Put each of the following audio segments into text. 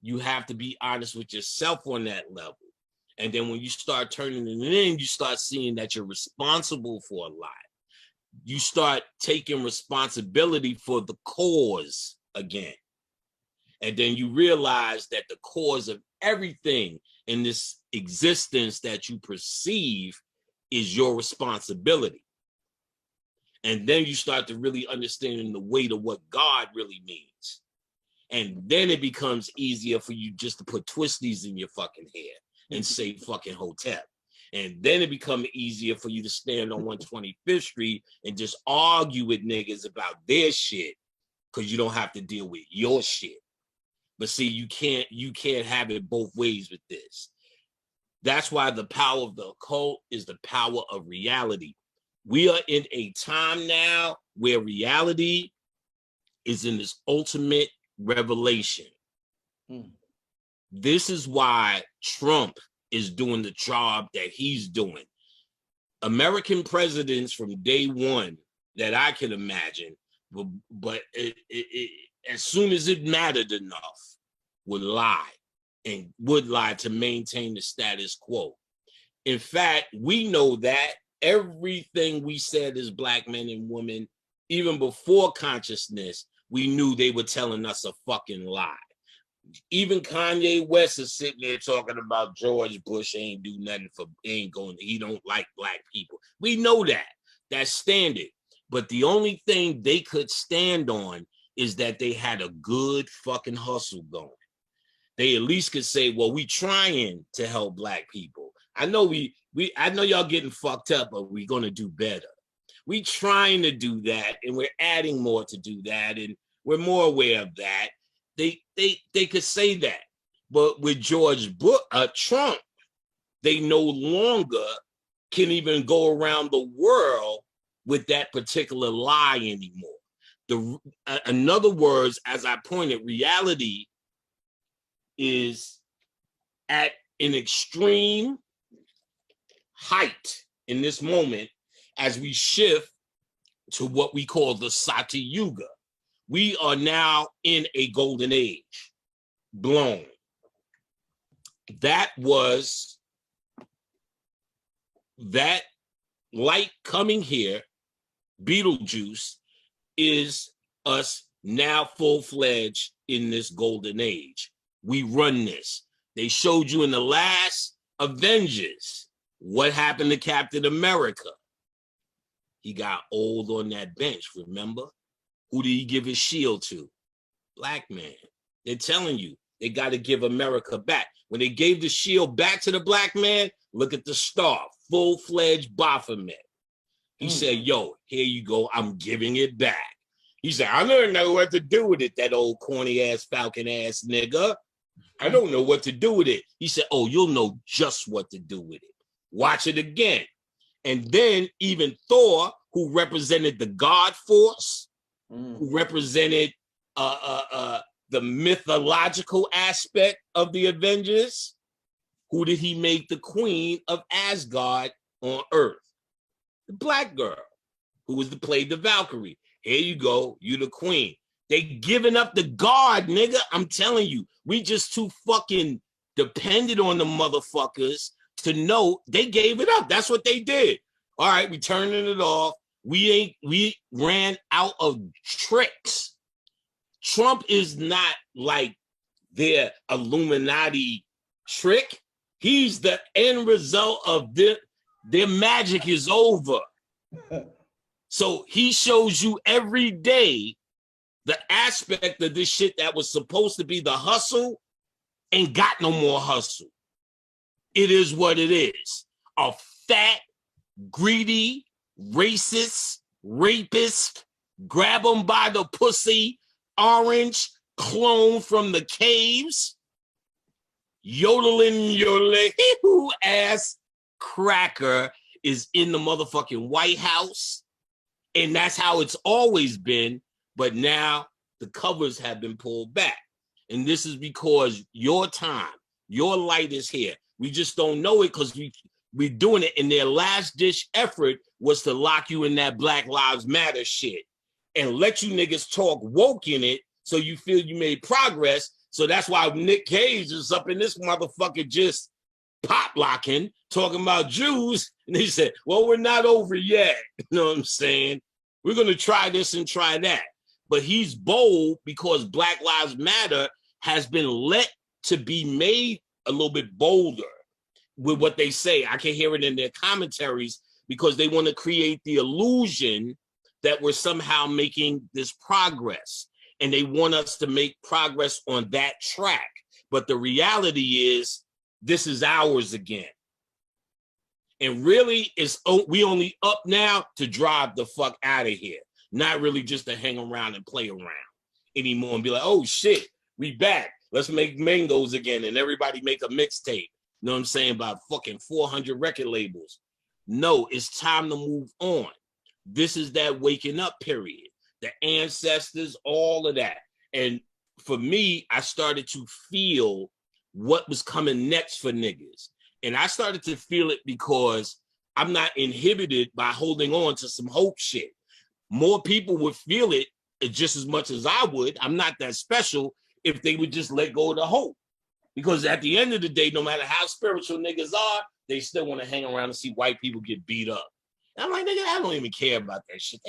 you have to be honest with yourself on that level. And then when you start turning it in, you start seeing that you're responsible for a lot. You start taking responsibility for the cause again. And then you realize that the cause of everything in this existence that you perceive is your responsibility. And then you start to really understand the weight of what God really means. And then it becomes easier for you just to put twisties in your fucking hair and say fucking hotel. And then it becomes easier for you to stand on 125th Street and just argue with niggas about their shit because you don't have to deal with your shit. But see, you can't have it both ways with this. That's why the power of the occult is the power of reality. We are in a time now where reality is in this ultimate revelation. This is why Trump is doing the job that he's doing. American presidents from day one that I can imagine, but as soon as it mattered enough, would lie to maintain the status quo. In fact, we know that everything we said as Black men and women, even before consciousness, we knew they were telling us a fucking lie. Even Kanye West is sitting there talking about George Bush ain't do nothing he don't like Black people. We know that. That's standard. But the only thing they could stand on is that they had a good fucking hustle going. They at least could say, well, we trying to help Black people. I know I know y'all getting fucked up, but we're gonna do better. We trying to do that, and we're adding more to do that, and we're more aware of that. They could say that. But with Trump, they no longer can even go around the world with that particular lie anymore. In other words, as I pointed, reality is at an extreme height in this moment as we shift to what we call the Sati Yuga. We are now in a golden age, blown. That light coming here, Beetlejuice, is us now full-fledged in this golden age. We run this. They showed you in the last Avengers what happened to Captain America. He got old on that bench, remember? Who did he give his shield to? Black man. They're telling you they got to give America back. When they gave the shield back to the Black man, look at the star, full-fledged Baphomet. He said, yo, here you go. I'm giving it back. He said, I don't know what to do with it, that old corny-ass, falcon-ass nigga. I don't know what to do with it. He said, oh, you'll know just what to do with it. Watch it again. And then even Thor, who represented the God force, who represented the mythological aspect of the Avengers, who did he make the queen of Asgard on Earth? The Black girl, who was played the Valkyrie. Here you go, you the queen. They giving up the guard, nigga. I'm telling you, we just too fucking dependent on the motherfuckers to know they gave it up. That's what they did. All right, we turning it off. We ran out of tricks. Trump is not like their Illuminati trick. He's the end result of their magic is over. So he shows you every day the aspect of this shit that was supposed to be the hustle ain't got no more hustle. It is what it is. A fat, greedy, racist, rapist, grab them by the pussy, orange clone from the caves, yodeling ass cracker is in the motherfucking White House. And that's how it's always been. But now the covers have been pulled back. And this is because your time, your light is here. We just don't know it because we're doing it. And their last ditch effort was to lock you in that Black Lives Matter shit and let you niggas talk woke in it so you feel you made progress So that's why Nick Cage is up in this motherfucker just pop locking, talking about Jews. And he said, well, we're not over yet. You know what I'm saying? We're going to try this and try that. But he's bold because Black Lives Matter has been let to be made a little bit bolder with what they say. I can hear it in their commentaries because they want to create the illusion that we're somehow making this progress. And they want us to make progress on that track. But the reality is, this is ours again. And really, we only up now to drive the fuck out of here. Not really just to hang around and play around anymore and be like, oh shit, we back. Let's make mangoes again and everybody make a mixtape. You know what I'm saying? About fucking 400 record labels. No, it's time to move on. This is that waking up period. The ancestors, all of that. And for me, I started to feel what was coming next for niggas. And I started to feel it because I'm not inhibited by holding on to some hope shit. More people would feel it just as much as I would. I'm not that special if they would just let go of the hope. Because at the end of the day, no matter how spiritual niggas are, they still want to hang around and see white people get beat up. And I'm like, nigga, I don't even care about that shit.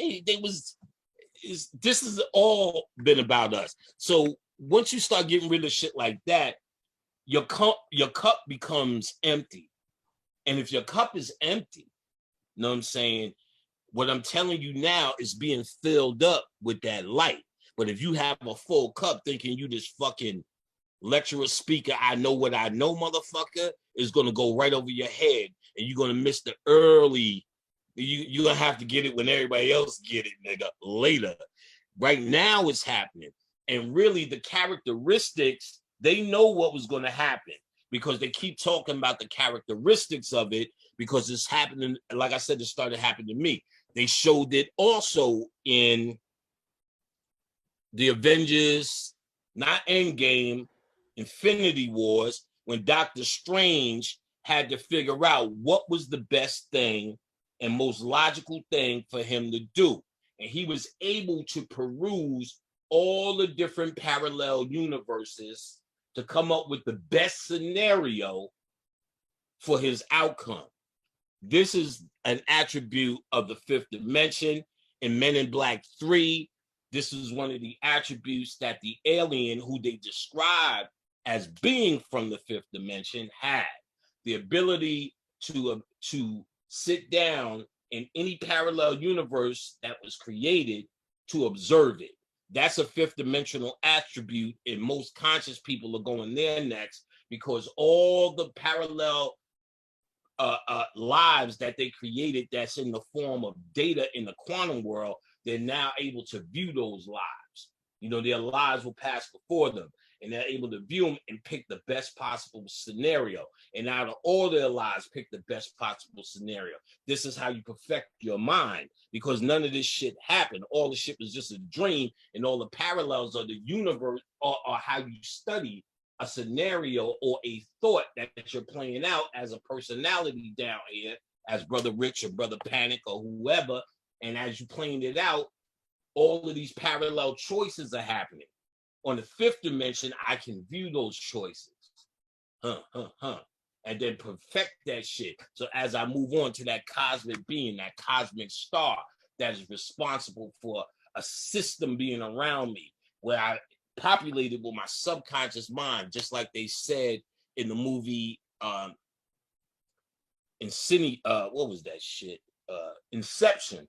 This has all been about us. So once you start getting rid of shit like that, your cup becomes empty. And if your cup is empty, you know what I'm saying? What I'm telling you now is being filled up with that light. But if you have a full cup thinking you this fucking lecturer speaker, I know what I know, motherfucker, is going to go right over your head. And you're going to miss the early, you're going to have to get it when everybody else get it, nigga, later. Right now it's happening. And really the characteristics, they know what was going to happen because they keep talking about the characteristics of it because it's happening. Like I said, it started happening to me. They showed it also in the Avengers, not Endgame, Infinity Wars, when Doctor Strange had to figure out what was the best thing and most logical thing for him to do. And he was able to peruse all the different parallel universes to come up with the best scenario for his outcome. This is an attribute of the fifth dimension. In Men in Black 3, this is one of the attributes that the alien who they describe as being from the fifth dimension had. The ability to sit down in any parallel universe that was created to observe it. That's a fifth dimensional attribute, and most conscious people are going there next because all the parallel lives that they created that's in the form of data in the quantum world, they're now able to view those lives. You know, their lives will pass before them, and they're able to view them and pick the best possible scenario. And out of all their lives, pick the best possible scenario. This is how you perfect your mind, because none of this shit happened. All the shit was just a dream, and all the parallels of the universe are how you study a scenario or a thought that you're playing out as a personality down here, as Brother Rich or Brother Panic or whoever. And as you playing it out, all of these parallel choices are happening. On the fifth dimension, I can view those choices. And then perfect that shit. So as I move on to that cosmic being, that cosmic star that is responsible for a system being around me, where I populated with my subconscious mind, just like they said in the movie what was that shit? Inception,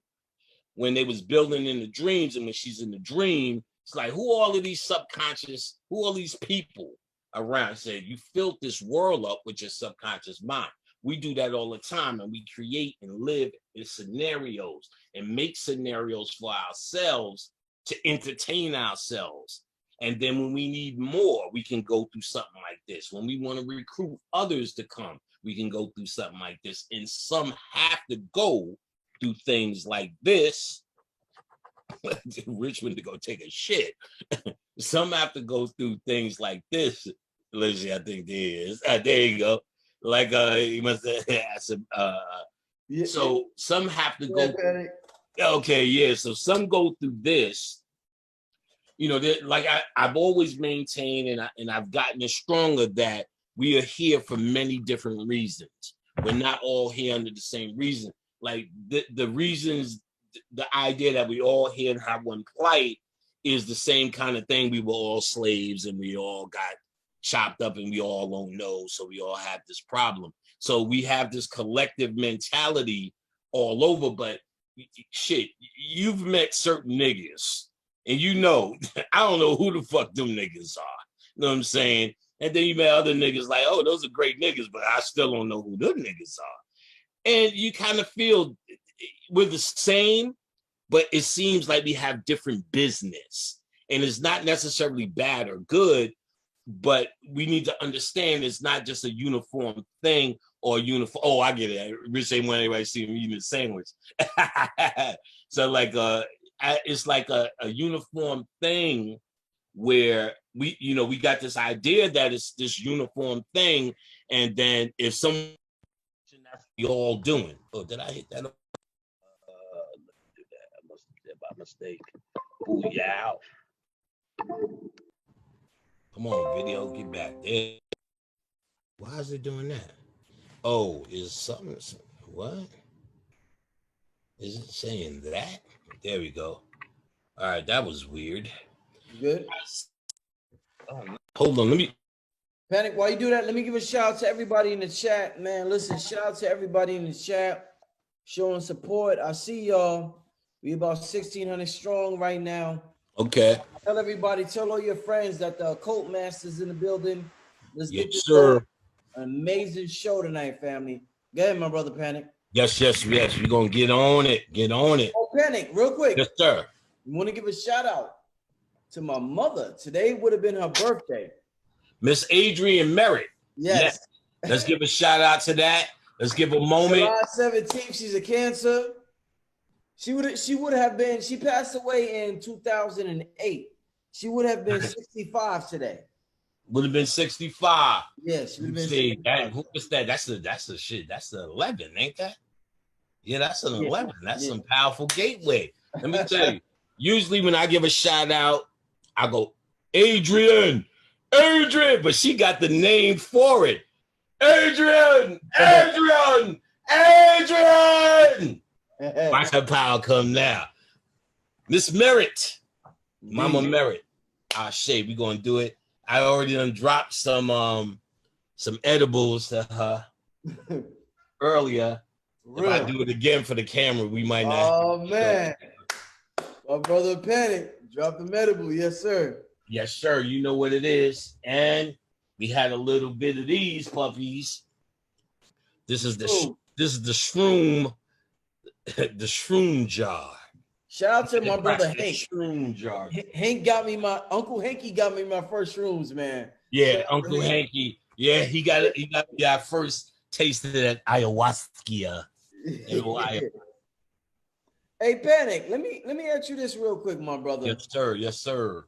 when they was building in the dreams, and when she's in the dream, it's like, who are all of these subconscious, who are these people around? Said, you filled this world up with your subconscious mind. We do that all the time, and we create and live in scenarios and make scenarios for ourselves to entertain ourselves. And then when we need more, we can go through something like this. When we want to recruit others to come, we can go through something like this. And some have to go through things like this. Richmond to go take a shit. Some have to go through things like this. Lizzie, I think there is. There you go. Like you must have so some have to go. Okay, yeah. So some go through this you know, like I've always maintained, and I've gotten it stronger, that we are here for many different reasons. We're not all here under the same reason. Like the reasons, the idea that we all here and have one plight is the same kind of thing. We were all slaves and we all got chopped up and we all don't know. So we all have this problem. So we have this collective mentality all over. But shit, you've met certain niggas and you know, I don't know who the fuck them niggas are. You know what I'm saying? And then you met other niggas like, oh, those are great niggas, but I still don't know who them niggas are. And you kind of feel we're the same, but it seems like we have different business. And it's not necessarily bad or good, but we need to understand it's not just a uniform thing or uniform. Oh, I get it. Rich ain't want anybody see me eating a sandwich. So like it's like a uniform thing where we got this idea that it's this uniform thing, and then if someone that's what we all doing. Oh, did I hit that? Let me do that. I must have did by mistake. Oh yeah. Come on, video, get back there. Why is it doing that? Oh, is something? What? Is it saying that? There we go. All right, that was weird. Good. Oh, hold on, let me. Panic, while you do that, let me give a shout out to everybody in the chat, man. Listen, shout out to everybody in the chat showing support. I see y'all. We about 1,600 strong right now. Okay. Tell everybody, tell all your friends that the Occult Master's in the building. Let's get this sir. An amazing show tonight, family. Go ahead, my brother Panic. Yes. We're gonna get on it. Get on it. Oh, Panic, real quick. Yes, sir. I want to give a shout out to my mother. Today would have been her birthday. Miss Adrian Merritt. Yes. Let's give a shout out to that. Let's give a moment. July 17th, she's a Cancer. She would have been, she passed away in 2008. She would have been 65 today. Would have been 65. Yes, she would have been 65. What's that? That's the shit. That's the 11, ain't that? Yeah, that's an 11. That's some powerful gateway. Let me tell you. Usually when I give a shout out, I go, Adrian, but she got the name for it. Adrian. Watch her power come now. Miss Merritt, Mama Merritt. Ah, shit, we gonna do it. I already done dropped some edibles to her earlier. Really? If I do it again for the camera, we might not. Oh man, my brother Panic, drop the edible, yes sir. Yes sir, you know what it is, and we had a little bit of these puppies. This is the shroom, the shroom jar. Shout out to my brother Hank. Shroom jar. Uncle Hanky got me my first shrooms, man. Yeah, Uncle Hanky. Yeah, he got first tasted at ayahuasca. Hey, Panic, let me ask you this real quick, my brother. Yes, sir.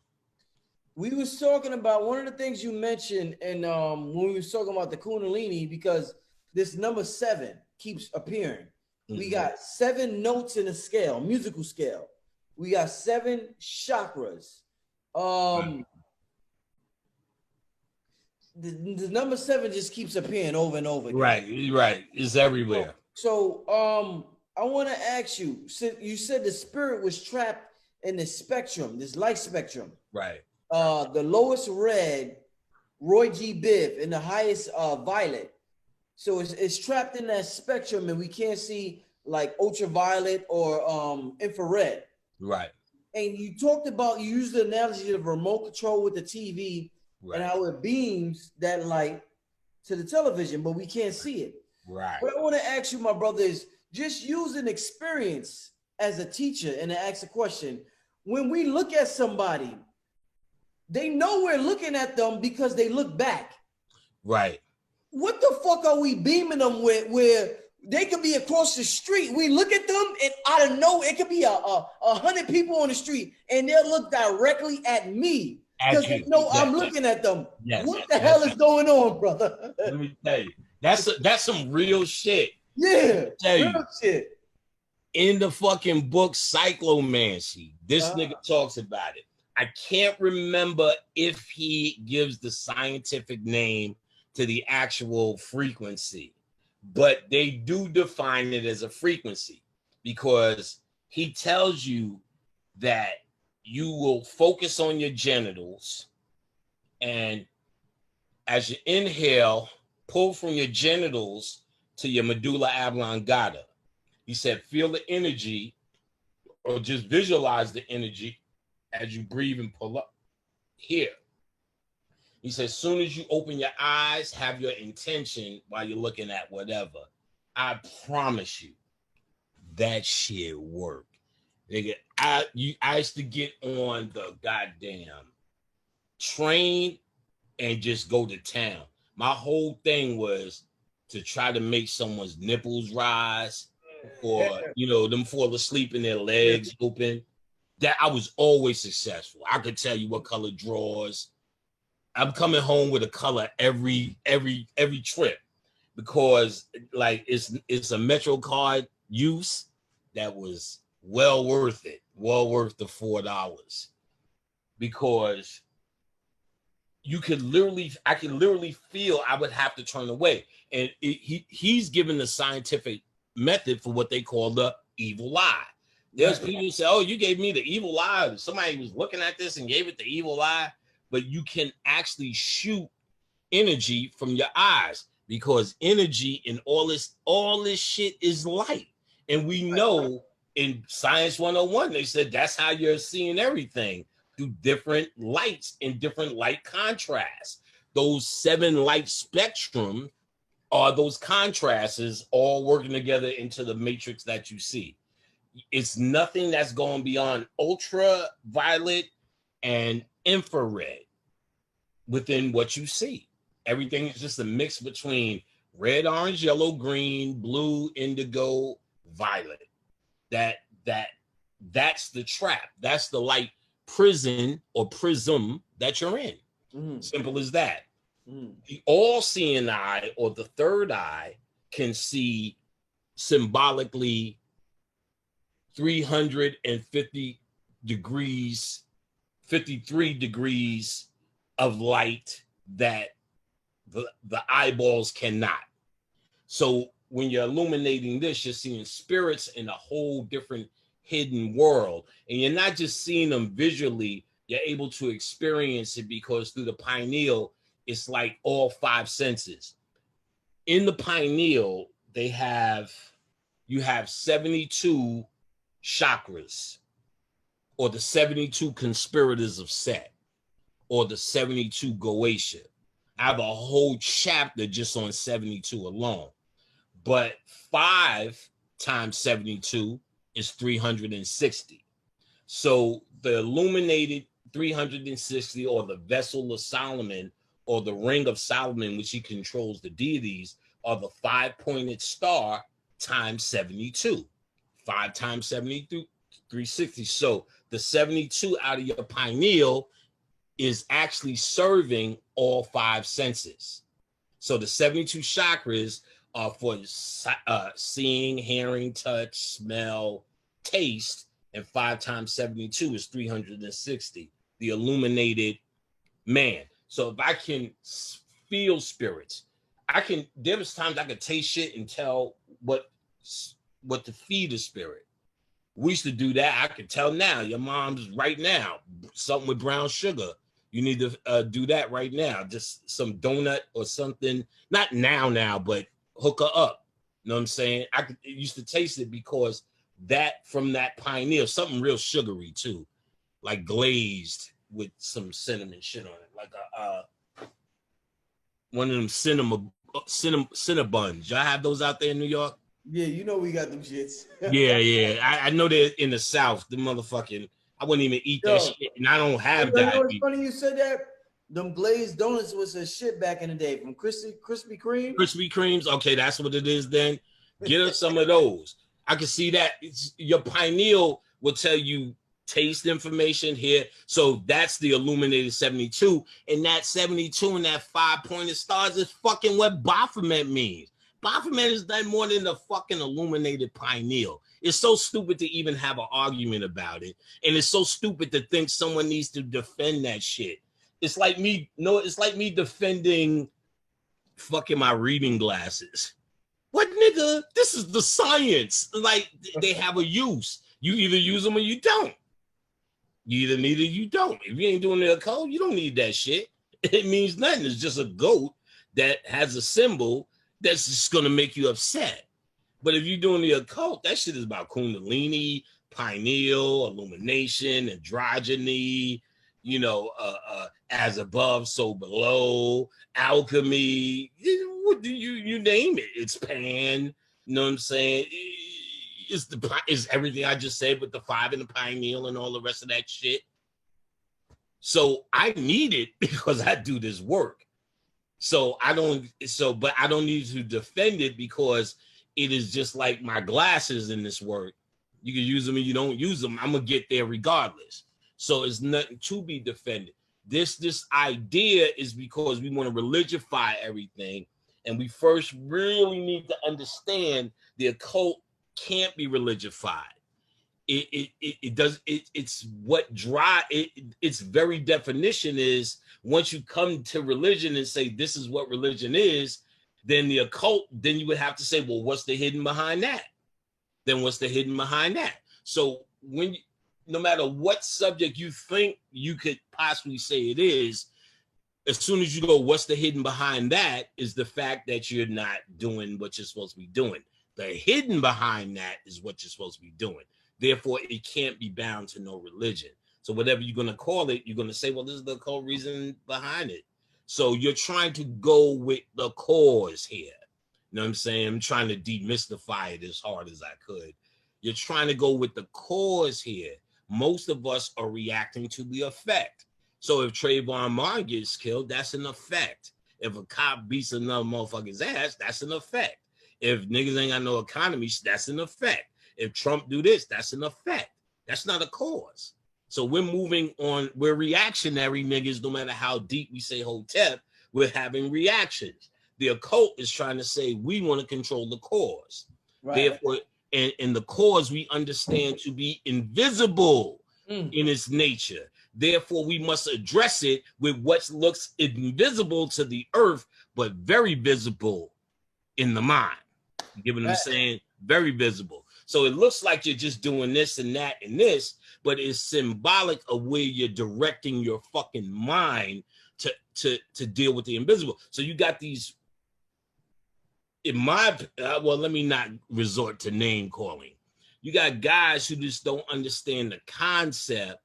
We was talking about one of the things you mentioned, and when we was talking about the Kundalini, because this number 7 keeps appearing. Mm-hmm. We got 7 notes in a scale, musical scale. We got 7 chakras. The number 7 just keeps appearing over and over again. Right. It's everywhere. So I want to ask you, you said the spirit was trapped in the spectrum, this light spectrum. Right. The lowest red, Roy G. Biv, and the highest violet. So it's trapped in that spectrum, and we can't see like ultraviolet or infrared. Right. And you talked about, you used the analogy of remote control with the TV, right, and how it beams that light to the television, but we can't see it. Right. What I want to ask you, my brother, is just use an experience as a teacher and to ask a question. When we look at somebody, they know we're looking at them because they look back. Right. What the fuck are we beaming them with, where they could be across the street? We look at them and out of nowhere, it could be 100 people on the street and they'll look directly at me because they know I'm looking at them. Yes. What the hell is going on, brother? Let me tell you, that's some real shit. Yeah, real shit. In the fucking book Cyclomancy, this nigga talks about it. I can't remember if he gives the scientific name to the actual frequency, but they do define it as a frequency because he tells you that you will focus on your genitals, and as you inhale, pull from your genitals to your medulla oblongata. He said, feel the energy or just visualize the energy as you breathe and pull up here. He said, as soon as you open your eyes, have your intention while you're looking at whatever. I promise you, that shit worked. Nigga, I used to get on the goddamn train and just go to town. My whole thing was to try to make someone's nipples rise, or them fall asleep and their legs open. That I was always successful. I could tell you what color drawers. I'm coming home with a color every trip, because like it's a Metro card use that was well worth it, well worth the $4, because I could literally feel I would have to turn away, and he's given the scientific method for what they call the evil eye. There's people who say, oh, you gave me the evil eye. Somebody was looking at this and gave it the evil eye. But you can actually shoot energy from your eyes, because energy and all this shit is light. And we know in Science 101, they said that's how you're seeing everything, through different lights and different light contrasts. Those 7 light spectrum are those contrasts all working together into the matrix that you see. It's nothing that's going beyond ultraviolet and infrared within what you see. Everything is just a mix between red, orange, yellow, green, blue, indigo, violet. That's the trap. That's the light prison or prism that you're in. Simple as that. The all-seeing eye, or the third eye, can see symbolically 350 degrees, 53 degrees of light that the eyeballs cannot. So when you're illuminating this, you're seeing spirits in a whole different hidden world. And you're not just seeing them visually, you're able to experience it, because through the pineal, it's like all 5 senses. In the pineal, you have 72 chakras, or the 72 conspirators of Set, or the 72 Goetia. I have a whole chapter just on 72 alone. But 5 times 72 is 360. So the illuminated 360, or the vessel of Solomon, or the ring of Solomon, which he controls the deities, are the 5-pointed star times 72. 5 times 72, 360. So the 72 out of your pineal is actually serving all 5 senses. So the 72 chakras are for seeing, hearing, touch, smell, taste, and 5 times 72 is 360, the illuminated man. So if I can feel spirits, there was times I could taste shit and tell what to feed a spirit. We used to do that. I could tell now, your mom's right now, something with brown sugar. You need to do that right now. Just some donut or something. Not now, but hook her up. You know what I'm saying? I used to taste it, because that from that pineal, something real sugary too, like glazed with some cinnamon shit on it, like one of them Cinnabuns. Y'all have those out there in New York? Yeah, we got them shits. yeah. I know they're in the South. The motherfucking, I wouldn't even eat that shit, and I don't have that. It's funny you said that. Them glazed donuts was a shit back in the day from Krispy Kreme. Krispy Kremes. Okay, that's what it is then. Get us some of those. I can see that. Your pineal will tell you taste information here. So that's the illuminated 72. And that 72 and that 5-pointed stars is fucking what Baphomet means. Baphomet is nothing more than the fucking illuminated pineal. It's so stupid to even have an argument about it. And it's so stupid to think someone needs to defend that shit. It's like me, it's like me defending fucking my reading glasses. What, nigga? This is the science. Like, they have a use. You either use them or you don't. You either need it or you don't. If you ain't doing the occult, you don't need that shit. It means nothing. It's just a goat that has a symbol that's just going to make you upset. But if you're doing the occult, that shit is about Kundalini, pineal, illumination, androgyny, as above, so below, alchemy, you name it. It's pan, you know what I'm saying? It's everything I just said with the 5 and the pineal and all the rest of that shit. So I need it because I do this work. But I don't need to defend it because it is just like my glasses in this work. You can use them and you don't use them. I'm gonna get there regardless. So it's nothing to be defended. This idea is because we want to religify everything, and we first really need to understand the occult can't be religified. Its very definition is, once you come to religion and say this is what religion is, then the occult, then you would have to say, well, what's the hidden behind that? Then what's the hidden behind that? So no matter what subject you think you could possibly say it is, as soon as you go, what's the hidden behind that, is the fact that you're not doing what you're supposed to be doing. The hidden behind that is what you're supposed to be doing. Therefore, it can't be bound to no religion. So whatever you're going to call it, you're going to say, well, this is the occult reason behind it. So you're trying to go with the cause here. You know what I'm saying? I'm trying to demystify it as hard as I could. You're trying to go with the cause here. Most of us are reacting to the effect. So if Trayvon Martin gets killed, that's an effect. If a cop beats another motherfucker's ass, that's an effect. If niggas ain't got no economy, that's an effect. If Trump do this, that's an effect. That's not a cause. So we're moving on. We're reactionary niggas, no matter how deep we say Hotep, we're having reactions. The occult is trying to say we want to control the cause. Right. Therefore, and the cause we understand to be invisible in its nature. Therefore, we must address it with what looks invisible to the earth, but very visible in the mind. You get what I'm saying? Very visible. So it looks like you're just doing this and that and this, but it's symbolic of where you're directing your fucking mind to deal with the invisible. So you got these, let me not resort to name calling. You got guys who just don't understand the concept,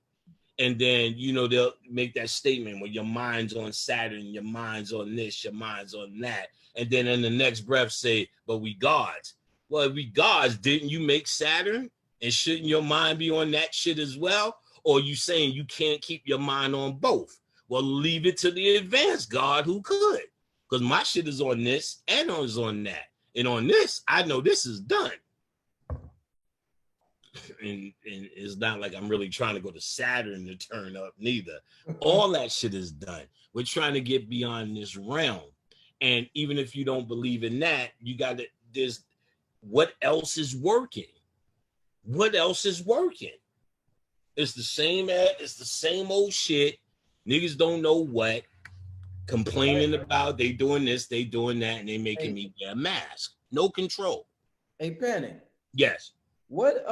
and then, they'll make that statement where your mind's on Saturn, your mind's on this, your mind's on that. And then in the next breath say, but we gods. Well, if we gods, didn't you make Saturn? And shouldn't your mind be on that shit as well? Or are you saying you can't keep your mind on both? Well, leave it to the advanced God who could. Because my shit is on this and is on that. And on this, I know this is done. And it's not like I'm really trying to go to Saturn to turn up neither. All that shit is done. We're trying to get beyond this realm. And even if you don't believe in that, you got to, what else is working? What else is working? It's the same old shit. Niggas don't know what. Complaining about they doing this, they doing that, and they making me wear a mask. No control. Hey, Panic. Yes. What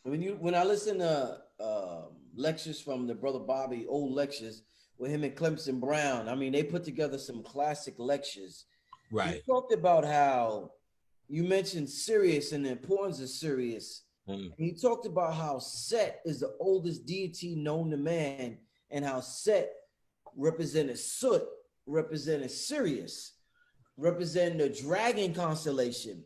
when I listen to lectures from the brother Bobby, old lectures with him and Clemson Brown, I mean, they put together some classic lectures. Right. You talked about how you mentioned Sirius and the importance of Sirius. And he talked about how Set is the oldest deity known to man, and how Set represented Soot, represented Sirius, representing the dragon constellation.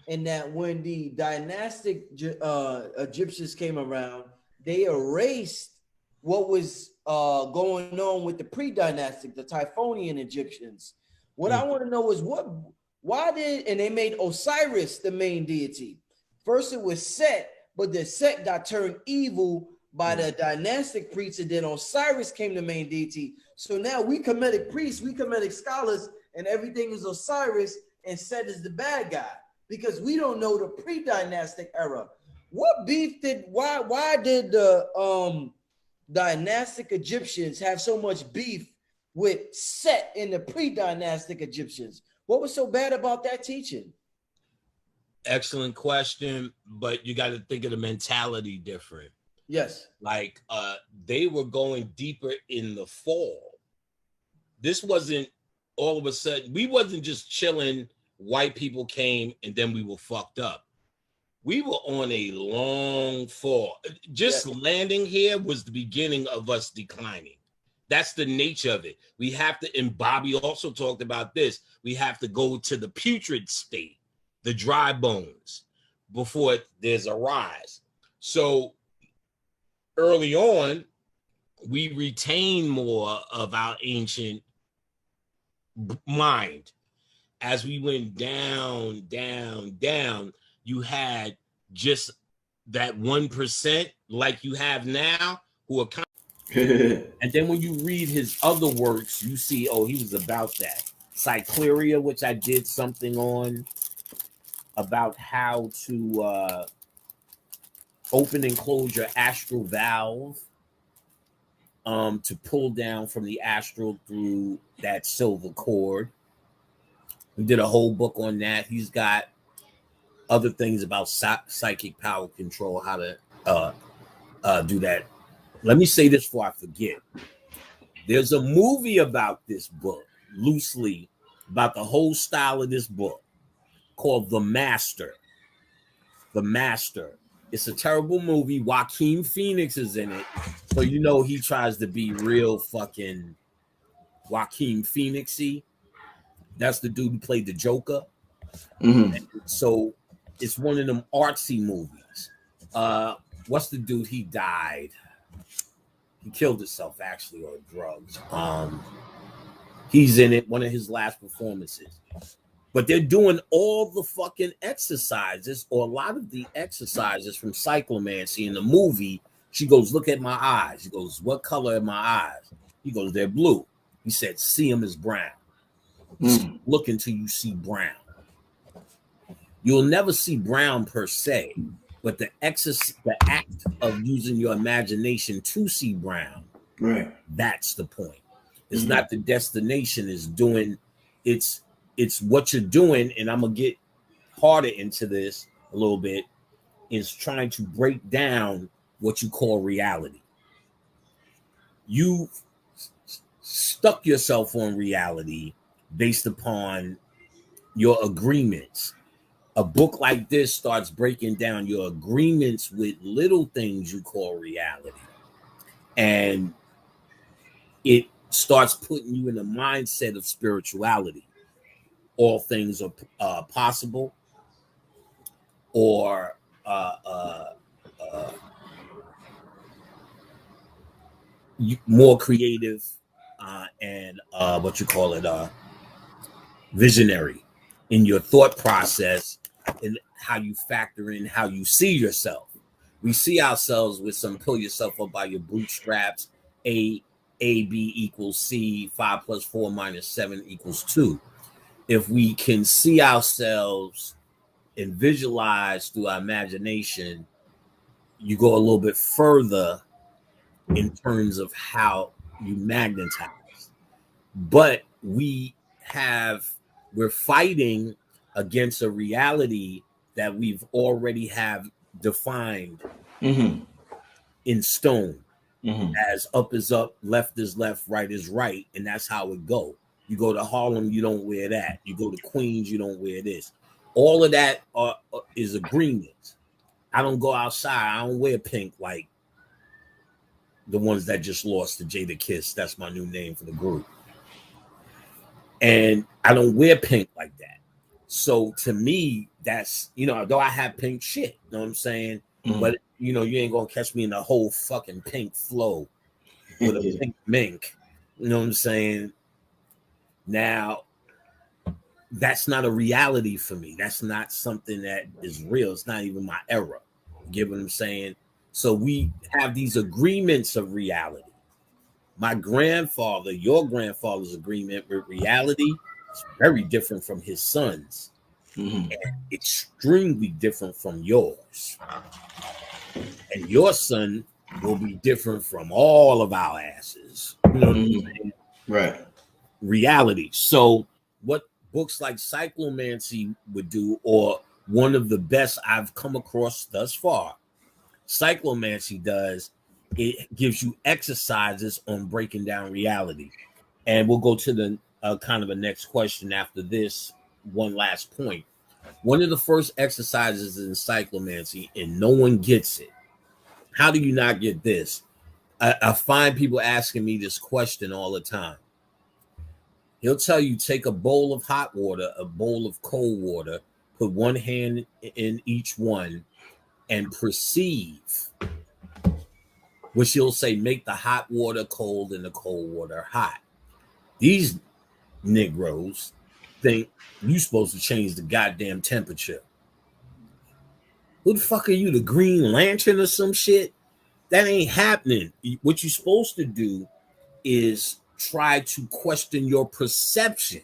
And that when the dynastic Egyptians came around, they erased what was going on with the pre-dynastic, the Typhonian Egyptians. What I want to know is and they made Osiris the main deity. First it was Set, but the Set got turned evil by the dynastic priests, and then Osiris came the main deity. So now we Kemetic priests, we Kemetic scholars, and everything is Osiris, and Set is the bad guy. because we don't know the pre-dynastic era. What beef did why did the dynastic Egyptians have so much beef with Set in the pre-dynastic Egyptians? What was so bad about that teaching? Excellent question, but you got to think of the mentality different. Yes. Like they were going deeper in the fall. This wasn't all of a sudden, we wasn't just chilling, white people came and then we were fucked up. We were on a long fall. Just landing here was the beginning of us declining. That's the nature of it. We have to, and Bobby also talked about this, we have to go to the putrid state, the dry bones, before there's a rise. So early on, we retain more of our ancient mind. As we went down, you had just that 1% like you have now who are kind of, and then when you read his other works, you see, oh, he was about that. Cycleria, which I did something on about how to open and close your astral valve to pull down from the astral through that silver cord. We did a whole book on that. He's got other things about psychic power control, how to do that. Let me say this before I forget. There's a movie about this book, loosely, about the whole style of this book, called The Master. The Master. It's a terrible movie. Joaquin Phoenix is in it. So you know he tries to be real fucking Joaquin Phoenix-y. That's the dude who played the Joker. Mm-hmm. So it's one of them artsy movies. What's the dude? He died. He killed himself, actually, on drugs. He's in it, one of his last performances. But they're doing all the fucking exercises, or a lot of the exercises from cyclomancy in the movie. She goes, look at my eyes. He goes, what color are my eyes? He goes, they're blue. He said, see them as brown. Look until you see brown. You'll never see brown per se, but the act of using your imagination to see brown, right? That's the point. It's not the destination. It's doing. It's what you're doing, and I'm gonna get harder into this a little bit. Is trying to break down what you call reality. You stuck yourself on reality based upon your agreements. A book like this starts breaking down your agreements with little things you call reality. And it starts putting you in a mindset of spirituality. All things are possible, or more creative and what you call it, visionary in your thought process and how you factor in how you see yourself. We see ourselves with some pull yourself up by your bootstraps. A, B equals C, 5 plus 4 minus 7 equals 2. If we can see ourselves and visualize through our imagination, you go a little bit further in terms of how you magnetize. But we're fighting against a reality that we've already have defined in stone. As up is up, left is left, right is right, and that's how it go. You go to Harlem, you don't wear that. You go to Queens, you don't wear this. All of that is agreement. I don't go outside. I don't wear pink like the ones that just lost to Jada Kiss. That's my new name for the group. And I don't wear pink like that. So to me, that's, though I have pink shit, you know what I'm saying? But, you ain't going to catch me in the whole fucking pink flow with a pink mink. You know what I'm saying? Now, that's not a reality for me. That's not something that is real. It's not even my era. You get what I'm saying? So we have these agreements of reality. My grandfather, your grandfather's agreement with reality is very different from his son's. and extremely different from yours. And your son will be different from all of our asses. You know what I'm saying? Right. Reality. So what books like Cyclomancy would do, or one of the best I've come across thus far, Cyclomancy does, it gives you exercises on breaking down reality. And we'll go to the kind of a next question after this one last point. One of the first exercises in Cyclomancy, and no one gets it. How do you not get this? I find people asking me this question all the time. He'll tell you, take a bowl of hot water, a bowl of cold water, put one hand in each one, and perceive, which he'll say, make the hot water cold and the cold water hot. These Negroes think you're supposed to change the goddamn temperature. Who the fuck are you, the Green Lantern or some shit? That ain't happening. What you're supposed to do is try to question your perception.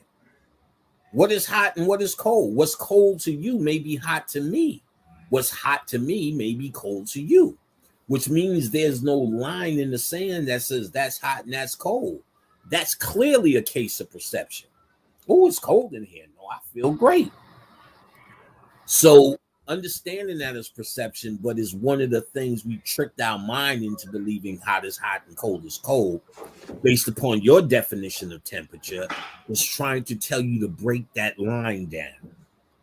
What is hot and what is cold? What's cold to you may be hot to me. What's hot to me may be cold to you, which means there's no line in the sand that says that's hot and that's cold. That's clearly a case of perception. Oh, it's cold in here. No, I feel great. So understanding that is perception, but is one of the things we tricked our mind into believing hot is hot and cold is cold, based upon your definition of temperature, is trying to tell you to break that line down.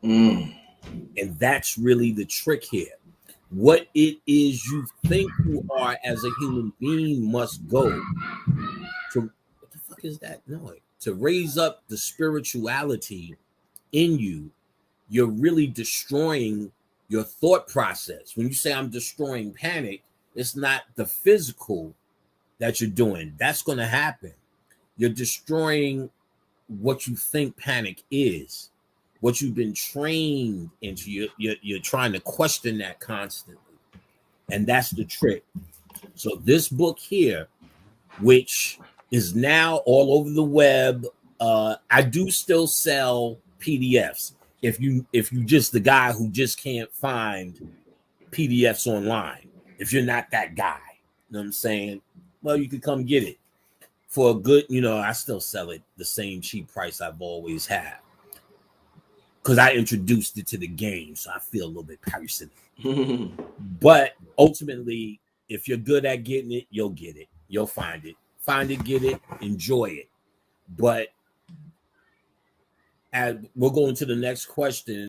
And that's really the trick here. What it is you think you are as a human being must go to, what the fuck is that noise? To raise up the spirituality in you. You're really destroying your thought process. When you say I'm destroying panic, it's not the physical that you're doing. That's going to happen. You're destroying what you think panic is, what you've been trained into. You're trying to question that constantly. And that's the trick. So this book here, which is now all over the web, I do still sell PDFs. If you just the guy who just can't find PDFs online, if you're not that guy, you know what I'm saying? Well, you could come get it for a good, I still sell it the same cheap price I've always had, because I introduced it to the game, so I feel a little bit personal. But ultimately, if you're good at getting it, you'll get it. You'll find it, get it, enjoy it. But we're going to the next question.